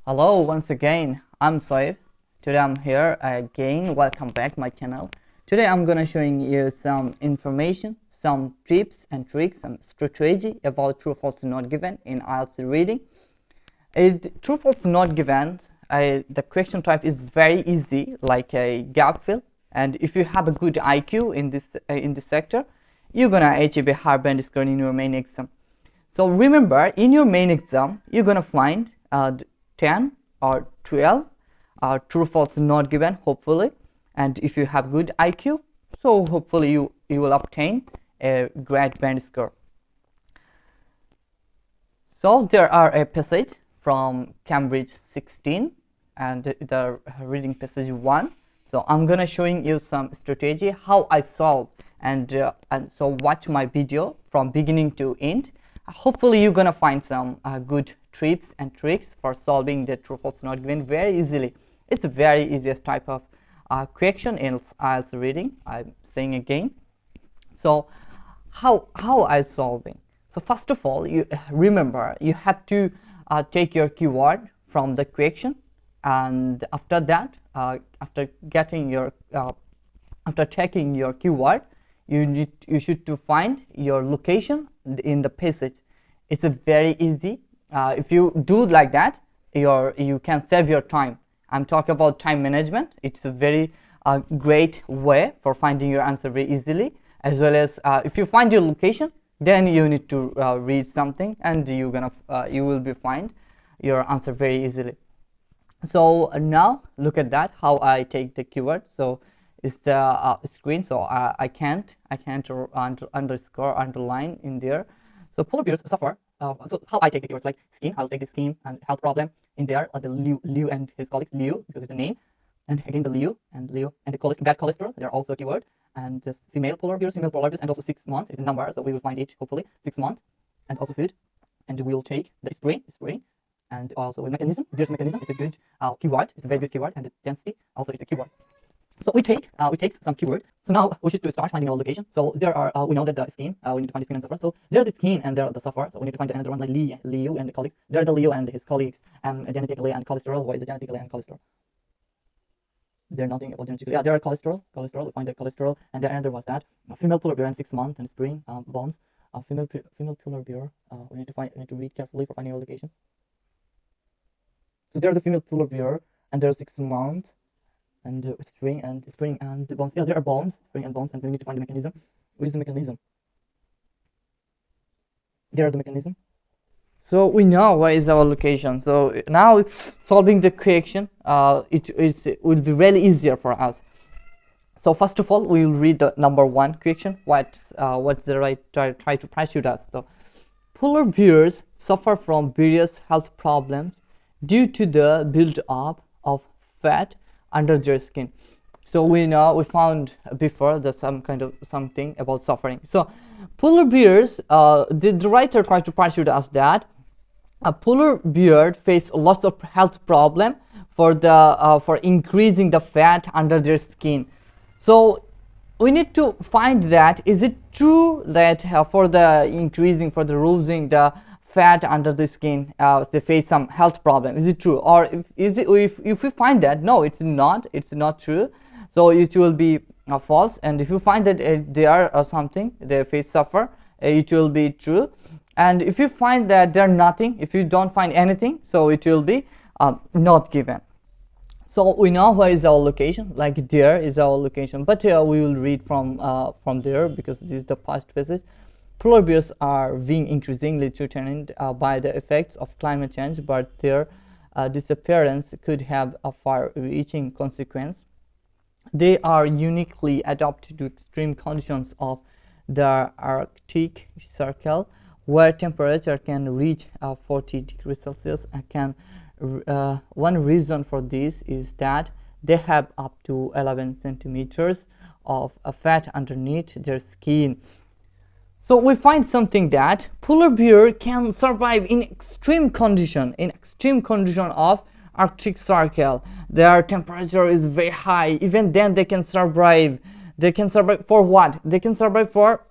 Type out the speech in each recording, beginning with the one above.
Hello once again, I'm Soib. Today I'm here again. Welcome back my channel. Today I'm gonna showing you some information, some tips and tricks, some strategy about true false not given in Ielts reading. True false not given, the question type is very easy, like a gap fill, and if you have a good IQ in this sector, you're gonna achieve a high band score in your main exam. So remember, in your main exam, you're gonna find 10 or 12 true false not given, hopefully, and if you have good IQ, so hopefully you will obtain a great band score. So there are a passage from Cambridge 16 and the reading passage 1. So I'm gonna showing you some strategy how I solve, and so watch my video from beginning to end. Hopefully you're gonna find some good tips and tricks for solving the true false not given very easily. It's a very easiest type of question in Ielts reading. I'm saying again. So how I solving? So first of all, you remember you have to take your keyword from the question, and after that, after taking your keyword, you should to find your location in the passage. It's a very easy. If you do like that, you can save your time. I'm talking about time management. It's a very great way for finding your answer very easily, as well as if you find your location, then you need to read something, and you will be find your answer very easily. So now look at that, how I take the keyword. So it's the screen, so I can't underscore underline in there. So polar bears suffer. So how I take the keywords, like skin, I'll take the skin and health problem in there. The Leo and his colleagues, Leo because it's the name, and again the Leo and the bad cholesterol. They're also a keyword. And just female polar bears, and also 6 months is a number, so we will find it hopefully 6 months, and also food, and we'll take the spring, and also a mechanism. Bears mechanism is a good keyword. It's a very good keyword, and the density also is a keyword. So we take some keyword. So now we should start finding our location. So there are we know that the skin, we need to find the skin and suffer. So there are the skin and there are the suffer. So we need to find another one, like Leo and the colleagues. There are the Leo and his colleagues, genetically and cholesterol. What is the genetically and cholesterol? There's nothing about genetically. Yeah, there are cholesterol. We find the cholesterol, and the another was that female polar bear in 6 months and spring bones. Female polar bear. We need to read carefully for finding our location. So there are the female polar bear, and there are 6 months. And spring and bones. Yeah, there are bones, spring and bones, and we need to find the mechanism. What is the mechanism? There are the mechanism. So we know where is our location. So now solving the question, it will be really easier for us. So first of all, we will read the number 1 question. What's the right try to pursue us? So polar bears suffer from various health problems due to the build-up of fat under their skin. So we found before that something about suffering. So polar bears, the writer tried to pursue us that a polar bear face lots of health problem for increasing the fat under their skin. So we need to find that, is it true that for losing the fat under the skin, they face some health problem? Is it true, or if we find that no, it's not true, so it will be false. And if you find that they are something, they face suffer, it will be true. And if you find that they're nothing, if you don't find anything, so it will be not given. So we know where is our location, like there is our location, but we will read from there because this is the past passage. Polar bears are being increasingly threatened by the effects of climate change, but their disappearance could have a far-reaching consequence. They are uniquely adapted to extreme conditions of the Arctic Circle, where temperature can reach 40 degrees Celsius. One reason for this is that they have up to 11 centimeters of fat underneath their skin. So we find something that polar bear can survive in extreme condition of Arctic Circle. Their temperature is very high. Even then they can survive. They can survive for what? They can survive for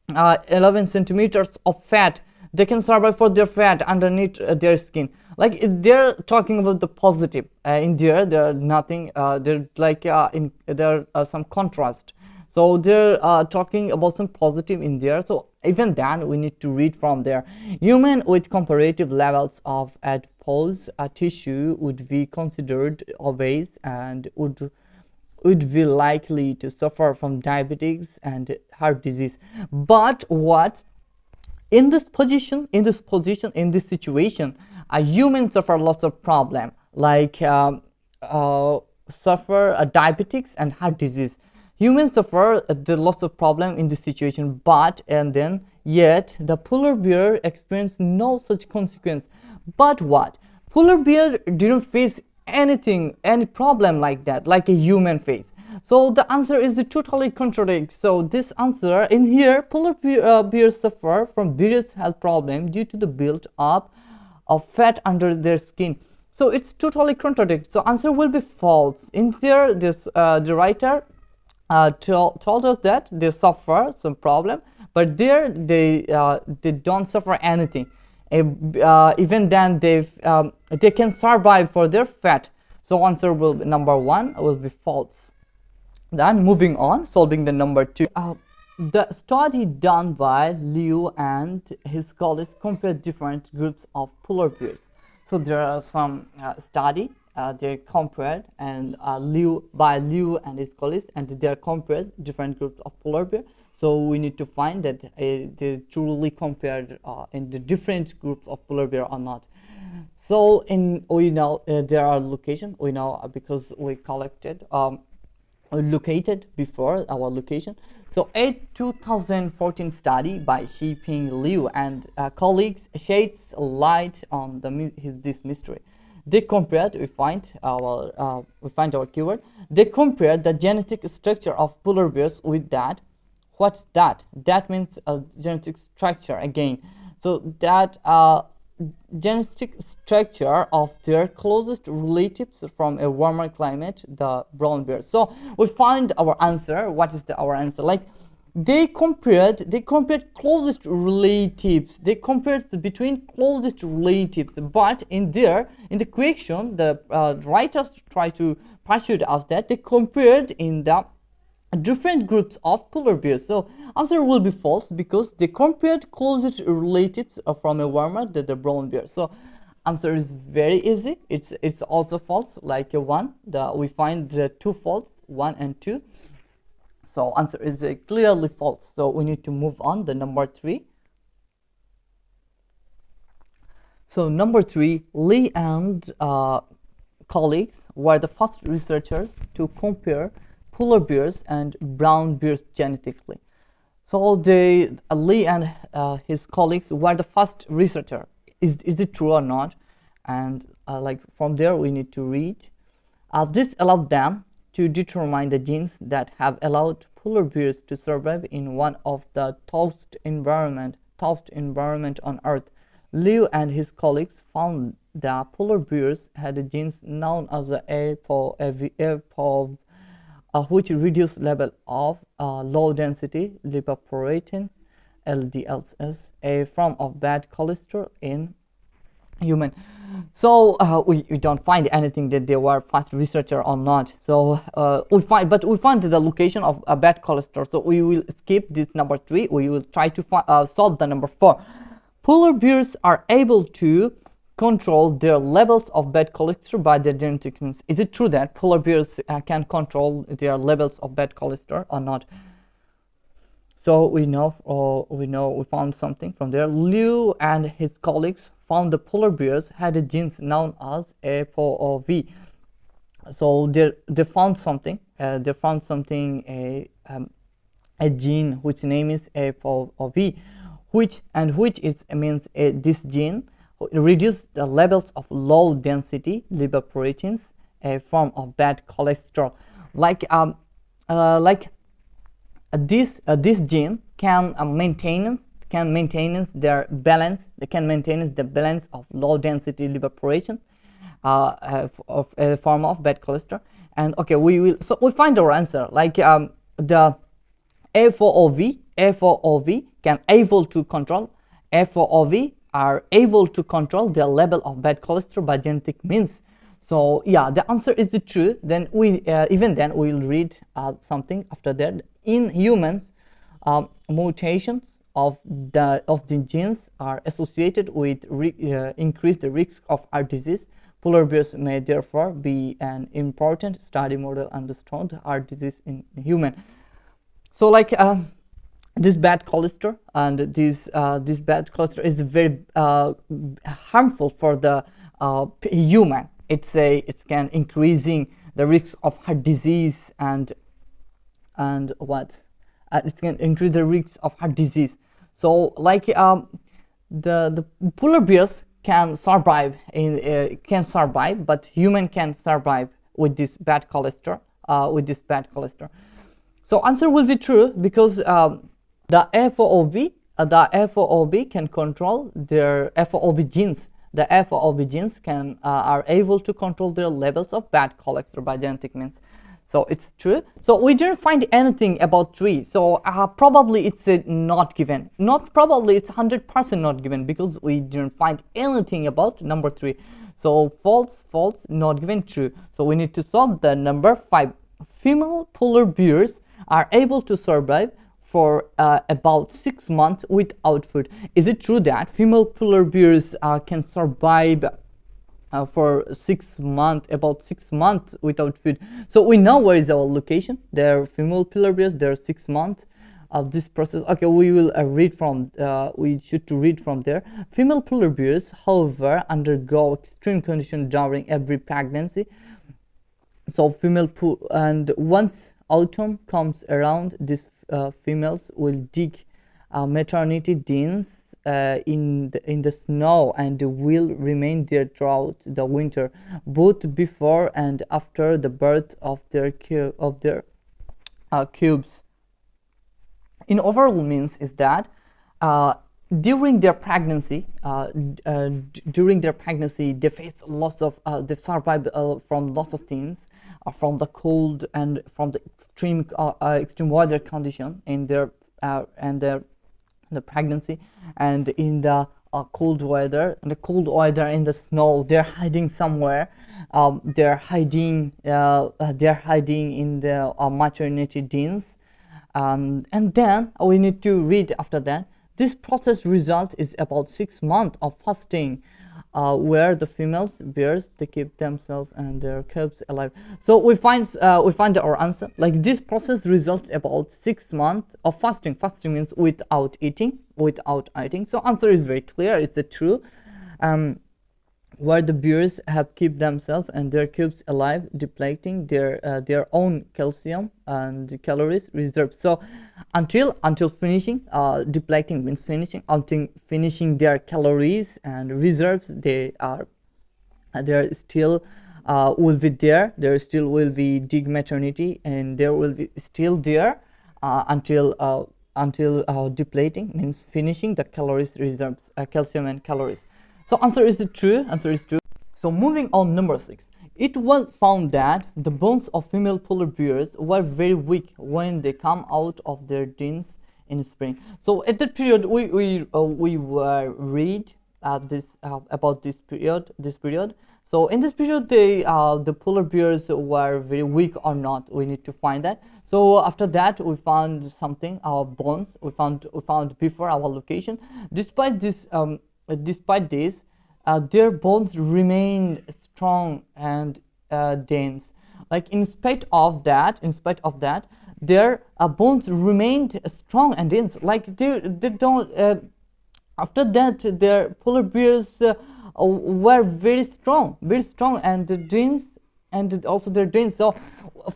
11 centimeters of fat. They can survive for their fat underneath their skin. Like they're talking about the positive. In there are nothing. They're like there are some contrast. So they're talking about some positive in there. So even then we need to read from there. Human with comparative levels of adipose tissue would be considered obese and would be likely to suffer from diabetes and heart disease. But what, in this position, in this situation, a human suffer lots of problem, like suffer diabetics and heart disease. Humans suffer the lots of problem in this situation, but and then yet the polar bear experienced no such consequence. But what, polar bear didn't face anything, any problem like that, like a human face. So the answer is totally contradict. So this answer in here, polar bears suffer from various health problems due to the build up of fat under their skin. So it's totally contradict. So answer will be false. In there, this the writer told us that they suffer some problem, but there they don't suffer anything. Even then they can survive for their fat. So answer will be number 1 will be false. Then moving on, solving the number 2. The study done by Liu and his colleagues compared different groups of polar bears. So there are some study they compared, and Liu and his colleagues, and they compared different groups of polar bear. So we need to find that they truly compared in the different groups of polar bear or not. So we know there are location. We know because we collected located before our location. So a 2014 study by Xiping Liu and colleagues sheds light on this mystery. They compared, we find our keyword. They compared the genetic structure of polar bears with that. What's that? That means genetic structure again. So that genetic structure of their closest relatives from a warmer climate, the brown bear. So we find our answer. What is our answer? Like they compared closest relatives. They compared between closest relatives. But in the question, the writers try to persuade us that they compared in the different groups of polar bears. So answer will be false because they compared closest relatives from a warmer than the brown bear. So answer is very easy. It's also false, like a 1. We find the 2 false, 1 and 2. So answer is clearly false. So we need to move on the number 3. So number 3, Lee and colleagues were the first researchers to compare polar bears and brown bears genetically. So Lee and his colleagues were the first researcher. Is it true or not? And like from there we need to read. This allowed them to determine the genes that have allowed polar bears to survive in one of the toughest environment on Earth. Liu and his colleagues found that polar bears had genes known as the APOV, which reduce level of low density lipoproteins, LDLs, a form of bad cholesterol in human. So we don't find anything that they were fast researcher or not. So we find the location of a bad cholesterol. So we will skip this number 3. We will try to solve the number 4. Polar bears are able to control their levels of bad cholesterol by their genetic means. Is it true that polar bears can control their levels of bad cholesterol or not? So we found something from there. Liu and his colleagues found the polar bears had a genes known as APOV. So they found something. A gene which name is APOV, which means this gene reduce the levels of low density lipoproteins, a form of bad cholesterol. This gene can maintain their balance. They can maintain the balance of low density lipoprotein of a form of bad cholesterol. And okay, we find our answer. Like the A4OV can able to control. A4OV are able to control their level of bad cholesterol by genetic means. So yeah, the answer is the true. Then we even then we'll read something after that. In humans, mutations of the genes are associated with increase the risk of heart disease. Polar bears may therefore be an important study model understand heart disease in human. So like this bad cholesterol and this bad cholesterol is very harmful for the human. It can increasing the risk of heart disease and what it can increase the risk of heart disease. So like the polar bears can survive but human can survive with this bad cholesterol. So answer will be true because the FOOB can control their FOOB genes. The FOOB genes are able to control their levels of bad cholesterol by genetic means. So it's true. So we didn't find anything about 3. So probably it's not given. Not probably, it's 100% not given because we didn't find anything about number 3. So false, not given, true. So we need to solve the number 5. Female polar bears are able to survive for about 6 months without food. Is it true that female polar bears can survive for 6 months, about 6 months without food? So we know where is our location. They're female polar bears. They're 6 months of this process. Okay, we will read from. We should to read from there. Female polar bears, however, undergo extreme conditions during every pregnancy. So and once autumn comes around, these females will dig maternity dens in the snow and will remain there throughout the winter, both before and after the birth of their cubes. In overall means is that during their pregnancy, they face lots of they survive from lots of things, from the cold and from the extreme weather condition in their the pregnancy, and in the cold weather in the snow. They're hiding somewhere. They're hiding in the maternity dens, and then we need to read after that. This process result is about 6 months of fasting, where the females bears they keep themselves and their cubs alive. So we find our answer. Like this process results about 6 months of fasting. Fasting means without eating. So answer is very clear. It's the true. Where the bears have kept themselves and their cubs alive, depleting their own calcium and calories reserves. So until finishing, depleting means finishing. Until finishing their calories and reserves, they're still will be there. There still will be dig maternity, and there will be still there until depleting means finishing the calories reserves, calcium and calories. So answer is true. So moving on, number 6. It was found that the bones of female polar bears were very weak when they come out of their dens in spring. So at that period, we were read this about this period. So in this period, the polar bears were very weak or not. We need to find that. So after that, we found something. Our bones we found before our location. Despite this, their bones remained strong and dense. Like in spite of that, their bones remained strong and dense. Like they don't. After that, their polar bears were very strong and dense, and also their dense. So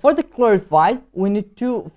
for the clarified, we need to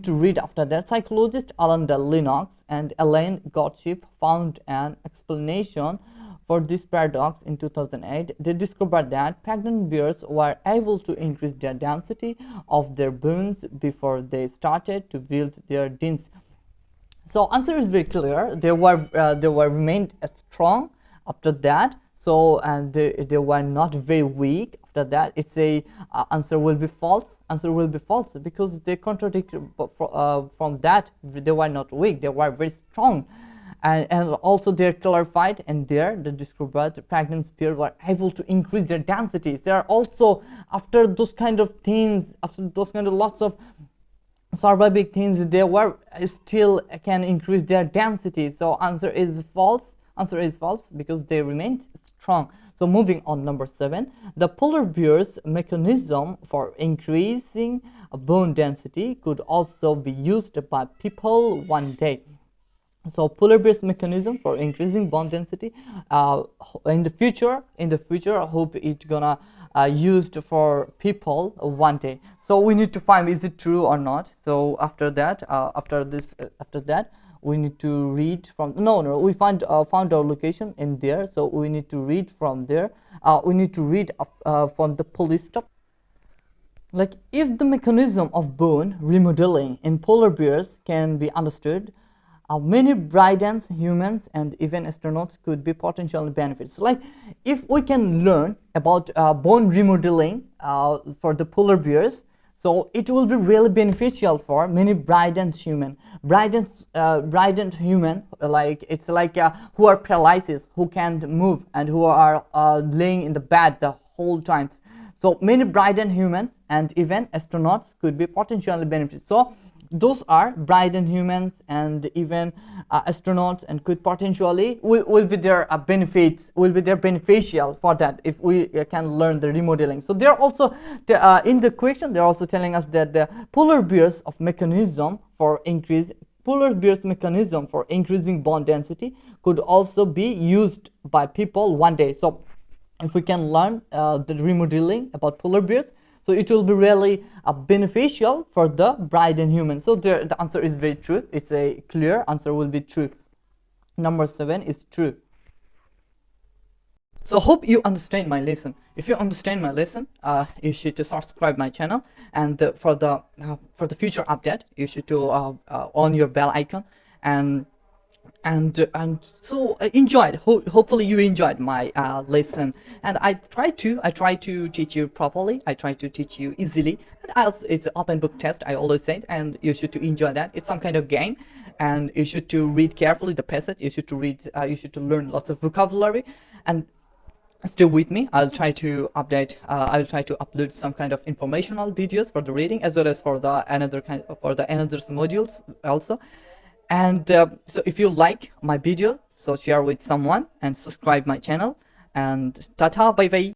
read after that. Psychologist Alan Lennox and Elaine Gottschalk found an explanation for this paradox in 2008. They discovered that pregnant bears were able to increase the density of their bones before they started to build their dens. So answer is very clear. They were remained strong after that. So and they were not very weak after that. It's a answer will be false. Answer will be false because they contradict from that. They were not weak. They were very strong, and also they're clarified, and there the described the pregnant pair were able to increase their densities. They are also, after those kind of things, after those kind of lots of surviving things, they were still can increase their density. So answer is false. Answer is false because they remained strong. So moving on, number 7, the polar bear's mechanism for increasing bone density could also be used by people one day. So polar bear's mechanism for increasing bone density, in the future, I hope it's gonna used for people one day. So we need to find is it true or not. So after that, after that, we need to read from we found our location in there, so we need to read from there. We need to read from the police stop. Like, if the mechanism of bone remodeling in polar bears can be understood, many Bridens, humans, and even astronauts could be potential benefits. Like, if we can learn about bone remodeling for the polar bears, so it will be really beneficial for many Bridens human. Brident human, like it's like who are paralysis, who can't move, and who are laying in the bed the whole time. So many Brident humans and even astronauts could be potentially benefits. So those are Brident humans and even astronauts, and could potentially will be their benefits, will be their beneficial for that if we can learn the remodeling. So they're also in the question they're also telling us that the polar bears mechanism for increasing bone density could also be used by people one day. So if we can learn the remodeling about polar bears, so it will be really beneficial for the Brident humans. So the answer is very true. It's a clear answer, will be true. Number 7 is true. So hope you understand my lesson. If you understand my lesson, you should to subscribe my channel, and for the future update, you should to on your bell icon, and so enjoyed. Hopefully you enjoyed my lesson, and I try to teach you properly. I try to teach you easily, and also it's an open book test, I always said, and you should to enjoy that. It's some kind of game, and you should to read carefully the passage. You should to read, you should to learn lots of vocabulary, and stay with me. I'll try to update, I'll try to upload some kind of informational videos for the reading, as well as for the another modules also. And so if you like my video, so share with someone and subscribe my channel, and tata, bye bye.